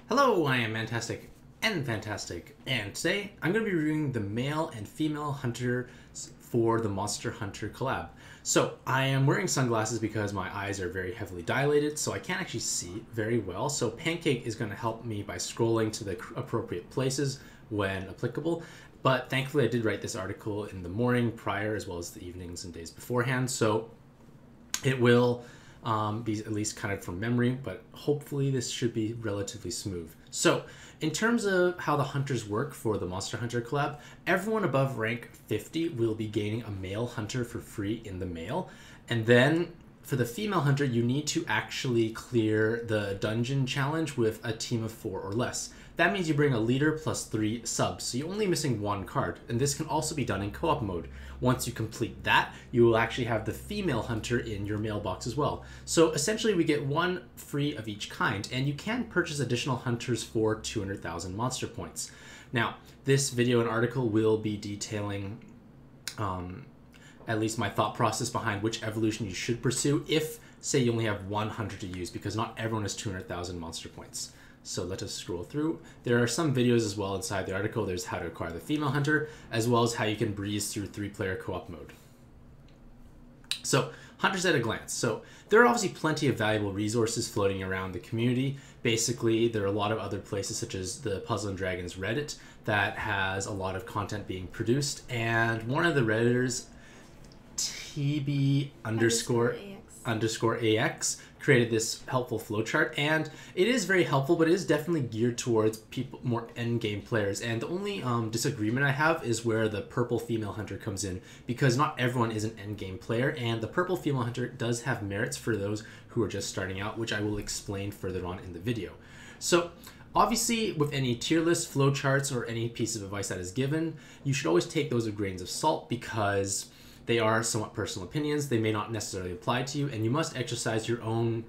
Hello, I am Mantastic and Fantastic, and today I'm going to be reviewing the male and female hunters for the Monster Hunter collab. So I am wearing sunglasses because my eyes are very heavily dilated, so I can't actually see very well. So Pancake is going to help me by scrolling to the appropriate places when applicable. But thankfully I did write this article in the morning prior as well as the evenings and days beforehand, so it will be at least kind of from memory, but hopefully this should be relatively smooth. So in terms of how the hunters work for the Monster Hunter collab, everyone above rank 50 will be gaining a male hunter for free in the mail. And then for the female hunter, you need to actually clear the dungeon challenge with a team of 4 or less. That means you bring a leader plus 3 subs, so you're only missing 1 card, and this can also be done in co-op mode. Once you complete that, you will actually have the female hunter in your mailbox as well. So essentially we get 1 free of each kind, and you can purchase additional hunters for 200,000 monster points. Now, this video and article will be detailing at least my thought process behind which evolution you should pursue if, say, you only have 1 hunter to use, because not everyone has 200,000 monster points. So let us scroll through. There are some videos as well inside the article. There's how to acquire the female hunter, as well as how you can breeze through 3-player co-op mode. So, hunters at a glance. So, there are obviously plenty of valuable resources floating around the community. Basically, there are a lot of other places, such as the Puzzle and Dragons Reddit, that has a lot of content being produced. And one of the Redditors, TB_AX, created this helpful flowchart, and it is very helpful, but it is definitely geared towards people, more endgame players. And the only disagreement I have is where the purple female hunter comes in, because not everyone is an endgame player, and the purple female hunter does have merits for those who are just starting out, which I will explain further on in the video. So obviously, with any tier list, flowcharts, or any piece of advice that is given, you should always take those with grains of salt, because they are somewhat personal opinions. They may not necessarily apply to you, and you must exercise your own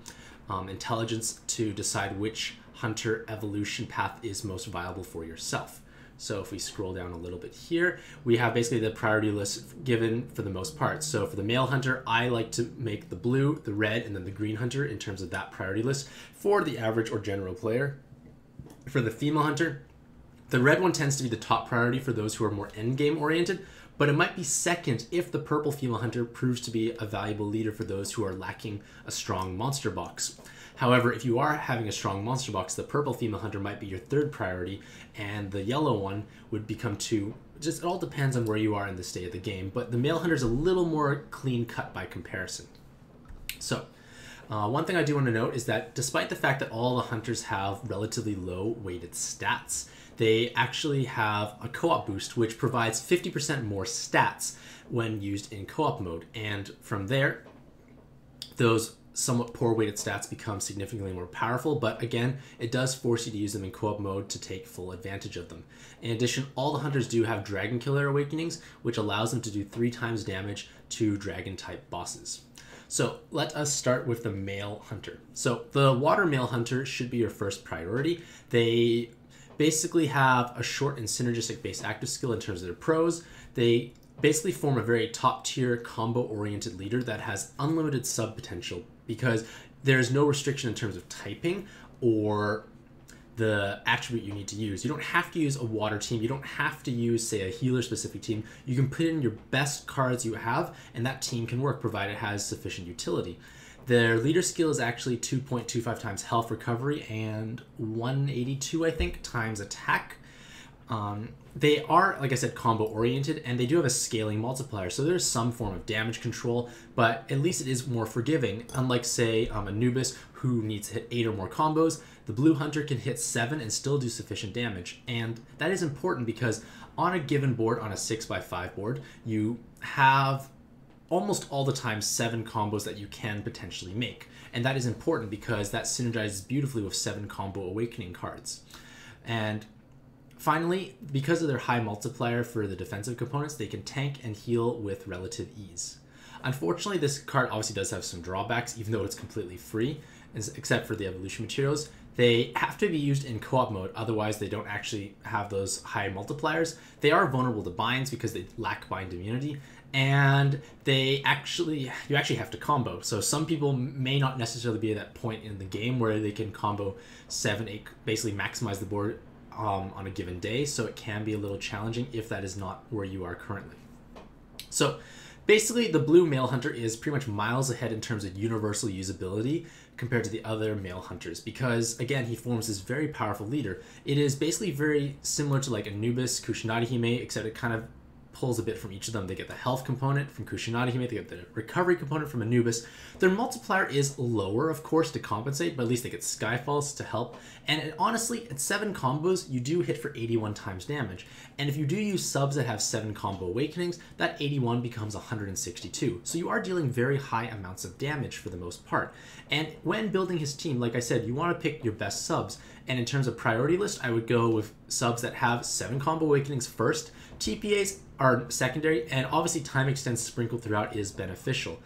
intelligence to decide which hunter evolution path is most viable for yourself. So if we scroll down a little bit here, we have basically the priority list given for the most part. So for the male hunter, I like to make the blue, the red, and then the green hunter in terms of that priority list for the average or general player. For the female hunter, the red one tends to be the top priority for those who are more endgame oriented, but it might be second if the purple female hunter proves to be a valuable leader for those who are lacking a strong monster box. However, if you are having a strong monster box, the purple female hunter might be your 3rd priority, and the yellow one would become 2. Just, it all depends on where you are in the state of the game, but the male hunter is a little more clean cut by comparison. So, one thing I do want to note is that despite the fact that all the hunters have relatively low weighted stats, they actually have a co-op boost, which provides 50% more stats when used in co-op mode. And from there, those somewhat poor weighted stats become significantly more powerful, but again, it does force you to use them in co-op mode to take full advantage of them. In addition, all the hunters do have Dragon Killer Awakenings, which allows them to do 3 times damage to dragon type bosses. So let us start with the male hunter. So the water male hunter should be your first priority. They basically have a short and synergistic base active skill in terms of their pros. They basically form a very top tier combo oriented leader that has unlimited sub potential, because there's no restriction in terms of typing or the attribute you need to use. You don't have to use a water team. You don't have to use, say, a healer specific team. You can put in your best cards you have, and that team can work provided it has sufficient utility. Their leader skill is actually 2.25 times health recovery and 182, I think, times attack. They are, like I said, combo oriented, and they do have a scaling multiplier, so there's some form of damage control, but at least it is more forgiving. Unlike, say, Anubis, who needs to hit 8 or more combos, the blue hunter can hit 7 and still do sufficient damage. And that is important because on a given board, on a 6x5 board, you have almost all the time 7 combos that you can potentially make. And that is important because that synergizes beautifully with 7 combo awakening cards. And finally, because of their high multiplier for the defensive components, they can tank and heal with relative ease. Unfortunately, this card obviously does have some drawbacks, even though it's completely free, except for the evolution materials. They have to be used in co-op mode, otherwise they don't actually have those high multipliers. They are vulnerable to binds because they lack bind immunity, and you actually have to combo. So some people may not necessarily be at that point in the game where they can combo 7-8, basically maximize the board on a given day. So it can be a little challenging if that is not where you are currently. So basically, the blue male hunter is pretty much miles ahead in terms of universal usability compared to the other male hunters because, again, he forms this very powerful leader. It is basically very similar to like Anubis, Kusanagi Hime, except it kind of pulls a bit from each of them. They get the health component from Kusanagi Hime, they get the recovery component from Anubis. Their multiplier is lower, of course, to compensate, but at least they get Skyfalls to help. And honestly, at 7 combos, you do hit for 81 times damage. And if you do use subs that have 7 combo awakenings, that 81 becomes 162. So you are dealing very high amounts of damage for the most part. And when building his team, like I said, you want to pick your best subs. And in terms of priority list, I would go with subs that have 7 combo awakenings first. TPAs are secondary, and obviously time extents sprinkled throughout is beneficial.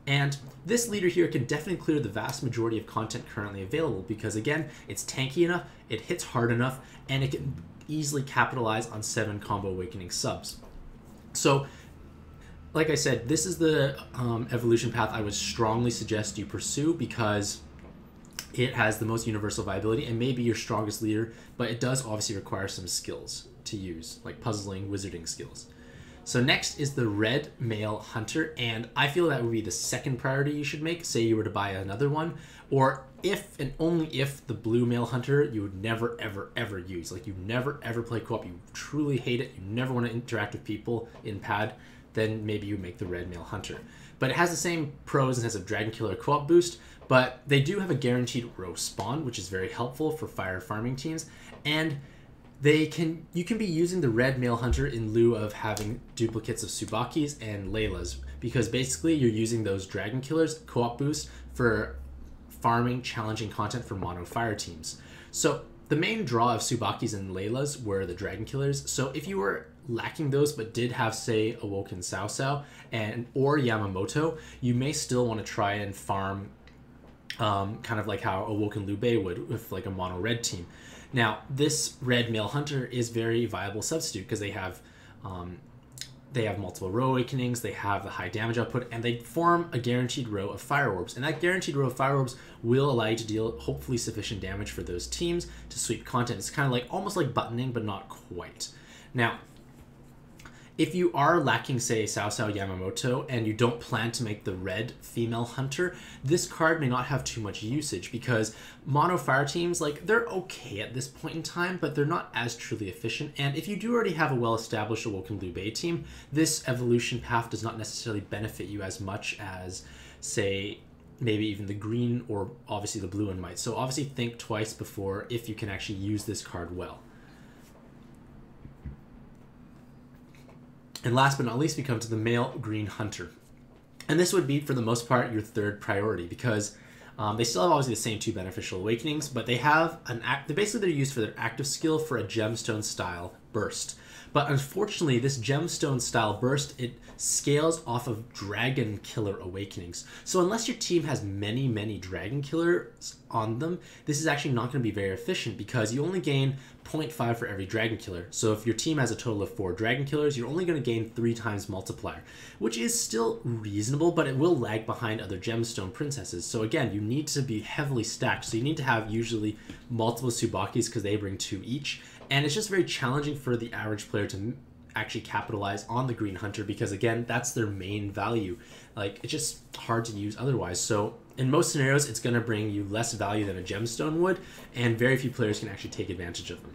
And this leader here can definitely clear the vast majority of content currently available because, again, it's tanky enough, it hits hard enough, and it can easily capitalize on 7 combo awakening subs. So, like I said, this is the evolution path I would strongly suggest you pursue because it has the most universal viability and maybe your strongest leader, but it does obviously require some skills to use, like puzzling, wizarding skills. So next is the red male hunter, and I feel that would be the second priority you should make, say you were to buy another one, or if and only if the blue male hunter you would never ever ever use. Like you never ever play co-op, you truly hate it, you never want to interact with people in pad, then maybe you make the red male hunter. But it has the same pros and has a dragon killer co-op boost, but they do have a guaranteed row spawn, which is very helpful for fire farming teams, and you can be using the red male hunter in lieu of having duplicates of Tsubakis and Laylas, because basically you're using those dragon killers co-op boost for farming challenging content for mono fire teams. So the main draw of Tsubakis and Laylas were the dragon killers. So if you were lacking those but did have, say, Awoken Sao Sao or Yamamoto, you may still want to try and farm kind of like how Awoken Liu Bei would with like a mono red team. Now, this red male hunter is very viable substitute because they have multiple row awakenings, they have the high damage output, and they form a guaranteed row of fire orbs. And that guaranteed row of fire orbs will allow you to deal hopefully sufficient damage for those teams to sweep content. It's kind of like almost like buttoning, but not quite. Now, if you are lacking, say, Sao Sao Yamamoto, and you don't plan to make the red female hunter, this card may not have too much usage because mono fire teams, like, they're okay at this point in time, but they're not as truly efficient. And if you do already have a well-established Awoken Liu Bei team, this evolution path does not necessarily benefit you as much as, say, maybe even the green or obviously the blue one might. So obviously think twice before if you can actually use this card well. And last but not least, we come to the male green hunter. And this would be, for the most part, your third priority because they still have obviously the same 2 beneficial awakenings, but they have basically they're used for their active skill for a gemstone style burst. But unfortunately, this gemstone style burst, it scales off of dragon killer awakenings. So unless your team has many dragon killers on them, this is actually not going to be very efficient because you only gain 0.5 for every dragon killer. So if your team has a total of 4 dragon killers, you're only going to gain 3 times multiplier, which is still reasonable, but it will lag behind other gemstone princesses. So again, you need to be heavily stacked. So you need to have usually multiple Tsubakis because they bring 2 each. And it's just very challenging for the average player to actually capitalize on the green hunter because, again, that's their main value. Like, it's just hard to use otherwise. So in most scenarios, it's going to bring you less value than a gemstone would, and very few players can actually take advantage of them.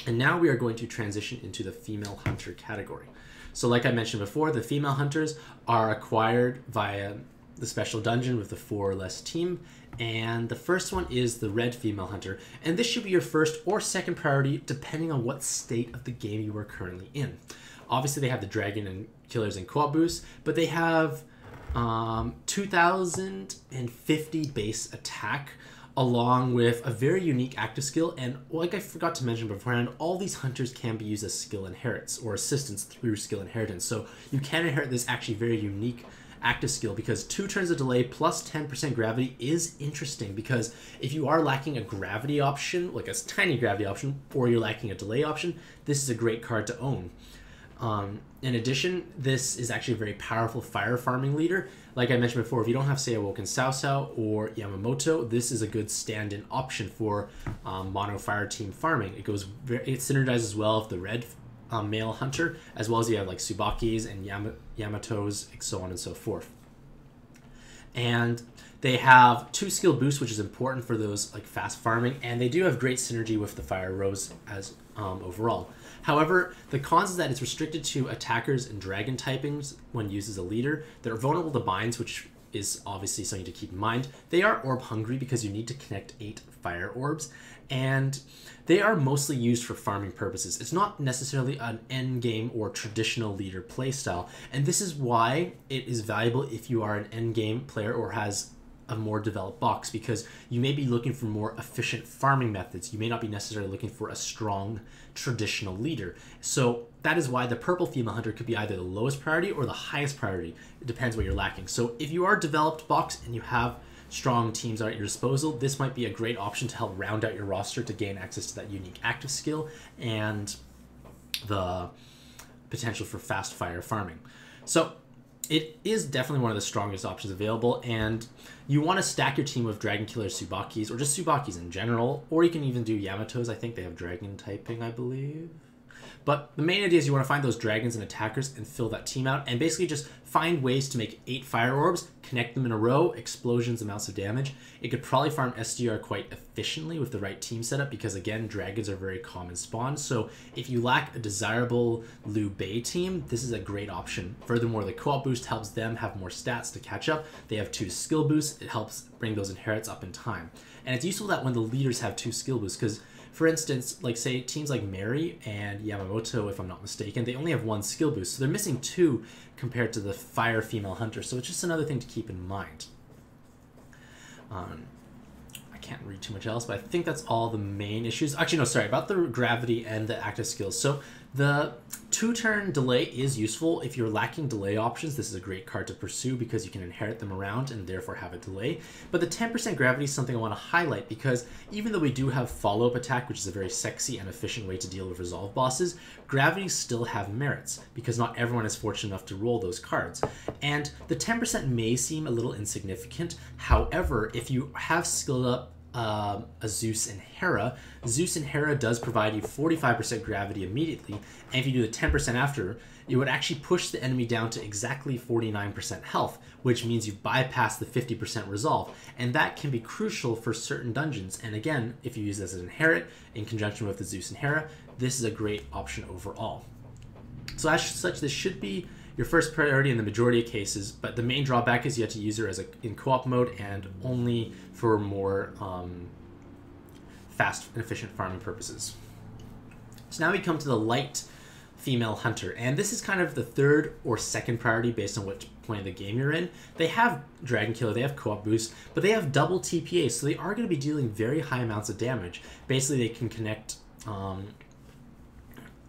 And now we are going to transition into the female hunter category. So like I mentioned before, the female hunters are acquired via the special dungeon with the 4 or less team, and the first one is the red female hunter, and this should be your first or second priority depending on what state of the game you are currently in. Obviously they have the dragon and killers and co-op boosts, but they have 2050 base attack along with a very unique active skill, and like I forgot to mention beforehand, all these hunters can be used as skill inherits or assistance through skill inheritance, so you can inherit this actually very unique active skill because 2 turns of delay plus 10% gravity is interesting because if you are lacking a gravity option, like a tiny gravity option, or you're lacking a delay option, this is a great card to own. In addition, this is actually a very powerful fire farming leader. Like I mentioned before, if you don't have, say, Awoken Cao Cao or Yamamoto, this is a good stand-in option for mono fire team farming. It synergizes well with the red male hunter, as well as you have like Tsubakis and Yamatos, and so on and so forth. And they have 2 skill boosts, which is important for those like fast farming, and they do have great synergy with the Fire Rose as overall. However, the cons is that it's restricted to attackers and dragon typings when used as a leader. They're vulnerable to binds, which is obviously something to keep in mind. They are orb hungry because you need to connect 8 fire orbs, and they are mostly used for farming purposes. It's not necessarily an end game or traditional leader playstyle, and this is why it is valuable if you are an end game player or has a more developed box, because you may be looking for more efficient farming methods. You may not be necessarily looking for a strong traditional leader. So that is why the purple female hunter could be either the lowest priority or the highest priority. It depends what you're lacking. So if you are a developed box and you have strong teams at your disposal, this might be a great option to help round out your roster to gain access to that unique active skill and the potential for fast fire farming. So it is definitely one of the strongest options available, and you want to stack your team with Dragon Killer Tsubakis, or just Tsubakis in general, or you can even do Yamatos. I think they have Dragon typing, I believe. But the main idea is you want to find those dragons and attackers and fill that team out, and basically just find ways to make 8 fire orbs, connect them in a row, explosions, amounts of damage. It could probably farm SDR quite efficiently with the right team setup because, again, dragons are very common spawn. So if you lack a desirable Liu Bei team, this is a great option. Furthermore, the co-op boost helps them have more stats to catch up. They have 2 skill boosts. It helps bring those inherits up in time. And it's useful that when the leaders have 2 skill boosts, because for instance, like say teams like Mary and Yamamoto, if I'm not mistaken, they only have 1 skill boost. So they're missing 2 compared to the fire female hunter. So it's just another thing to keep in mind. I can't read too much else, but I think that's all the main issues. Actually, no, sorry, about the gravity and the active skills. So the 2-turn delay is useful. If you're lacking delay options, this is a great card to pursue because you can inherit them around and therefore have a delay. But the 10% gravity is something I want to highlight because even though we do have follow-up attack, which is a very sexy and efficient way to deal with resolve bosses, gravities still have merits because not everyone is fortunate enough to roll those cards. And the 10% may seem a little insignificant. However, if you have skilled up a Zeus and Hera does provide you 45% gravity immediately, and if you do the 10% after, it would actually push the enemy down to exactly 49% health, which means you bypass the 50% resolve, and that can be crucial for certain dungeons. And again, if you use this as an inherit in conjunction with the Zeus and Hera, this is a great option overall. So as such, this should be your first priority in the majority of cases, but the main drawback is you have to use her in co-op mode and only for more fast and efficient farming purposes. So now we come to the light female hunter, and this is kind of the 3rd or 2nd priority based on which point of the game you're in. They have Dragon Killer, they have co-op boost, but they have double TPA, so they are going to be dealing very high amounts of damage. Basically, they can connect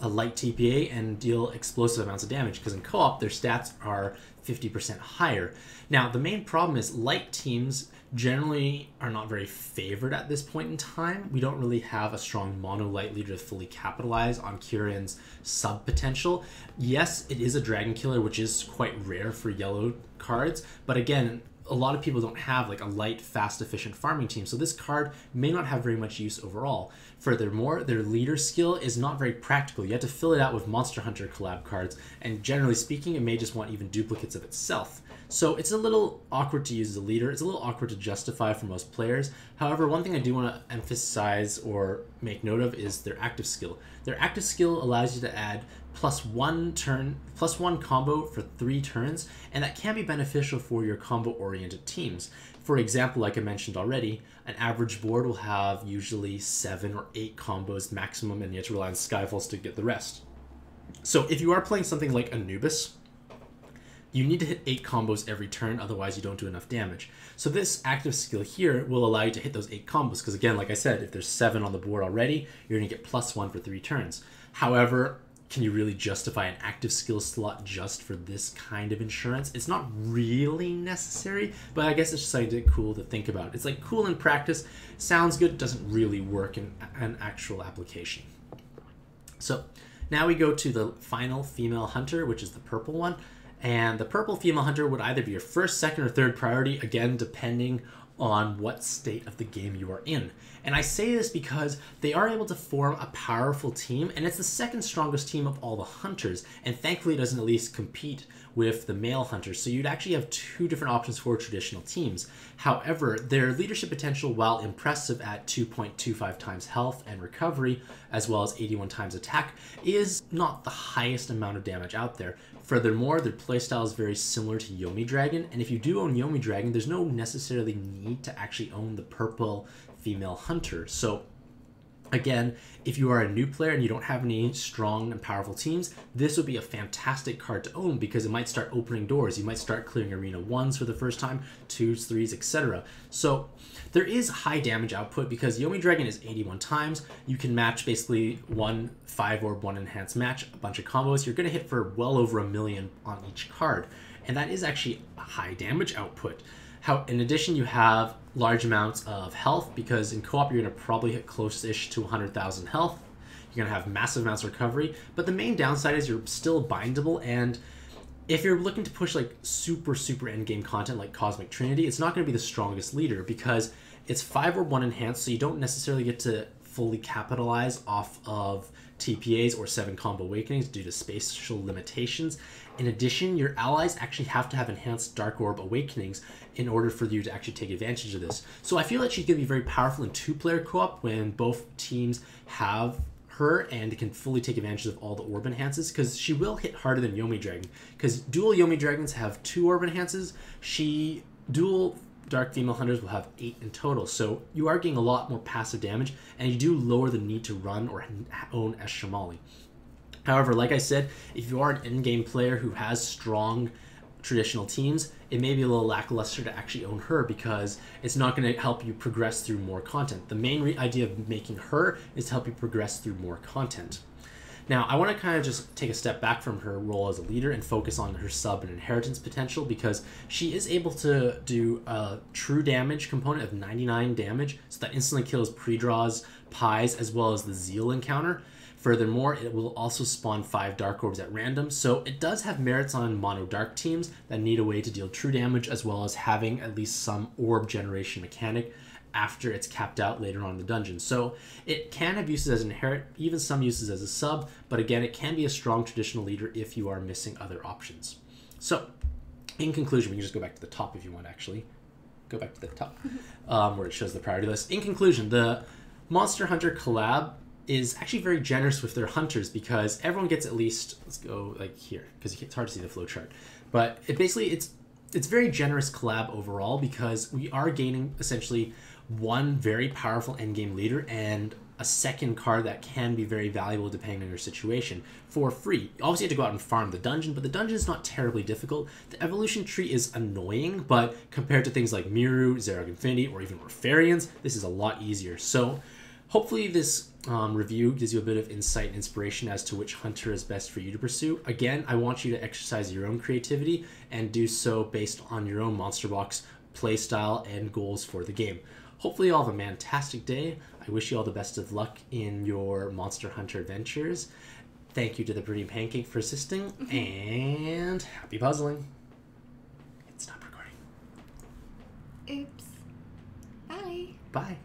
a light TPA and deal explosive amounts of damage because in co-op their stats are 50% higher. Now the main problem is light teams generally are not very favored at this point in time. We don't really have a strong mono light leader to fully capitalize on Kieran's sub potential. Yes, it is a Dragon Killer, which is quite rare for yellow cards, but again, a lot of people don't have like a light, fast, efficient farming team, so this card may not have very much use overall. Furthermore, their leader skill is not very practical. You have to fill it out with Monster Hunter collab cards, and generally speaking, it may just want even duplicates of itself. So it's a little awkward to use as a leader. It's a little awkward to justify for most players. However, one thing I do want to emphasize or make note of is their active skill. Their active skill allows you to add +1 combo for 3 turns, and that can be beneficial for your combo-oriented teams. For example, like I mentioned already, an average board will have usually 7 or 8 combos maximum, and you have to rely on Skyfalls to get the rest. So if you are playing something like Anubis, you need to hit 8 combos every turn, otherwise you don't do enough damage. So this active skill here will allow you to hit those 8 combos, because again, like I said, if there's 7 on the board already, you're going to get +1 for 3 turns. However, can you really justify an active skill slot just for this kind of insurance? It's not really necessary, but I guess it's just something cool to think about. It's like cool in practice, sounds good, doesn't really work in an actual application. So Now we go to the final female hunter, which is the purple one. And the purple female hunter would either be your first, second, or third priority, again, depending on what state of the game you are in. And I say this because they are able to form a powerful team, and it's the second strongest team of all the hunters, and thankfully it doesn't at least compete with the male hunters, so you'd actually have two different options for traditional teams. However, their leadership potential, while impressive at 2.25 times health and recovery, as well as 81 times attack, is not the highest amount of damage out there. Furthermore, their playstyle is very similar to Yomi Dragon, and if you do own Yomi Dragon, there's no necessarily need to actually own the purple female hunter. So again, if you are a new player and you don't have any strong and powerful teams, this would be a fantastic card to own because it might start opening doors. You might start clearing Arena 1s for the first time, 2s, 3s, etc. So there is high damage output because Yomi Dragon is 81 times. You can match basically one 5-orb, one enhanced match, a bunch of combos. You're going to hit for well over 1 million on each card. And that is actually a high damage output. In addition, you have large amounts of health because in co-op you're going to probably hit close-ish to 100,000 health. You're going to have massive amounts of recovery, but the main downside is you're still bindable, and if you're looking to push like super endgame content like Cosmic Trinity, it's not going to be the strongest leader because it's 5-orb 1 enhanced, so you don't necessarily get to fully capitalize off of TPAs or 7 combo awakenings due to spatial limitations. In addition, your allies actually have to have enhanced Dark Orb awakenings in order for you to actually take advantage of this. So I feel like she's going to be very powerful in 2-player co-op when both teams have her and can fully take advantage of all the orb enhances, because she will hit harder than Yomi Dragon, because dual Yomi Dragons have 2 orb enhances. Dual Dark Female Hunters will have 8 in total, so you are getting a lot more passive damage, and you do lower the need to run or own as Shamali. However, like I said, if you are an in-game player who has strong traditional teams, it may be a little lackluster to actually own her because it's not going to help you progress through more content. The main idea of making her is to help you progress through more content. Now, I want to kind of just take a step back from her role as a leader and focus on her sub and inheritance potential, because she is able to do a true damage component of 99 damage, so that instantly kills pre-draws, pies, as well as the Zeal encounter. Furthermore, it will also spawn 5 Dark Orbs at random, so it does have merits on mono Dark teams that need a way to deal true damage, as well as having at least some orb generation mechanic after it's capped out later on in the dungeon. So it can have uses as an inherit, even some uses as a sub, but again, it can be a strong traditional leader if you are missing other options. So, in conclusion, we can just go back to the top if you want, actually. Go back to the top, where it shows the priority list. In conclusion, the Monster Hunter collab is actually very generous with their hunters because everyone gets at least, let's go like here, because it's hard to see the flowchart, but it's very generous collab overall because we are gaining essentially one very powerful endgame leader and a second card that can be very valuable depending on your situation for free. Obviously you have to go out and farm the dungeon, but the dungeon is not terribly difficult. The evolution tree is annoying, but compared to things like Miru, Zerog Infinity, or even Orpharians, this is a lot easier. So hopefully this review gives you a bit of insight and inspiration as to which hunter is best for you to pursue. Again, I want you to exercise your own creativity and do so based on your own Monster Box playstyle and goals for the game. Hopefully you all have a fantastic day. I wish you all the best of luck in your Monster Hunter adventures. Thank you to the Pretty Pancake for assisting, and happy puzzling. Stop recording. Oops. Bye. Bye.